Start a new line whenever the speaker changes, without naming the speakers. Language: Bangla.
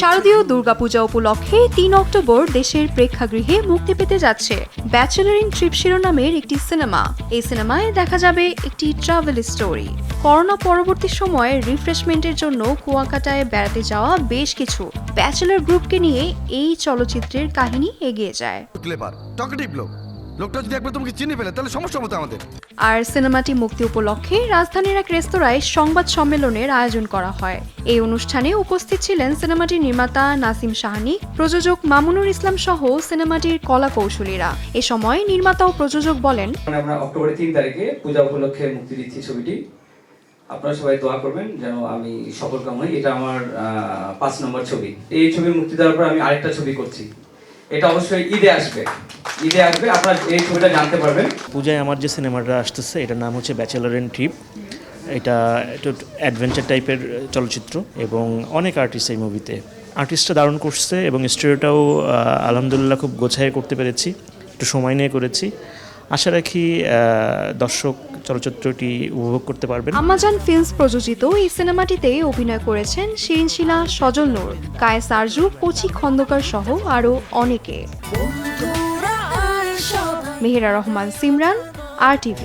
শারদীয় দুর্গাপূজা উপলক্ষে ৩ অক্টোবর দেশের প্রেক্ষাগৃহে মুক্তি পেতে যাচ্ছে ব্যাচেলর ইন ট্রিপ শিরোনামের একটি সিনেমা। এই সিনেমায় দেখা যাবে একটি ট্রাভেল স্টোরি। করোনা পরবর্তী সময়ে রিফ্রেশমেন্টের জন্য কুয়াকাটায় বেড়াতে যাওয়া বেশ কিছু ব্যাচেলর গ্রুপকে নিয়ে এই চলচ্চিত্রের কাহিনী এগিয়ে যায়।
লোকটা যদি একবার তোমাকে চিনে ফেলে তাহলে সমস্যা হতো আমাদের।
আর সিনেমাটি মুক্তি উপলক্ষে রাজধানীর এক রেস্তোরাঁয় সংবাদ সম্মেলনের আয়োজন করা হয়। এই অনুষ্ঠানে উপস্থিত ছিলেন সিনেমাটির নির্মাতা নাসিম শাহানিক, প্রযোজক মামুনুর ইসলাম সহ সিনেমাটির কলা কৌশলীরা। এ সময় নির্মাতা ও প্রযোজক বলেন,
আমরা অক্টোবরের 3 তারিখে পূজা উপলক্ষে মুক্তি দিচ্ছি ছবিটি। আপনারা সবাই দোয়া করবেন যেন আমি সফলকাম হই। এটা আমার 5 নম্বর ছবি। এই ছবি মুক্তি দেওয়ার পর আমি আরেকটা ছবি করছি। এটা অবশ্যই ঈদে আসবে আপনারা এই ছবিটা জানতে পারবেন।
পূজায় আমার যে সিনেমাটা আসতেছে এটার নাম হচ্ছে ব্যাচেলর ইন ট্রিপ। এটা একটু অ্যাডভেঞ্চার টাইপের চলচ্চিত্র এবং অনেক আর্টিস্ট এই মুভিতে। আর্টিস্টটা দারুণ করছে এবং স্টোরিটাও আলহামদুলিল্লাহ খুব গোছায় করতে পেরেছি, একটু সময় নিয়ে করেছি। আশা রাখি দর্শক চলচ্চিত্রটি উপভোগ করতে পারবেন।
আমাজন ফিল্মস প্রযোজিত এই সিনেমাটিতে অভিনয় করেছেন শিরিন শিলা, সজল নূর, কায়েস আরজু, কচি খন্দকার সহ আরও অনেকে। মেহেরা রহমান, সিমরান, RTV।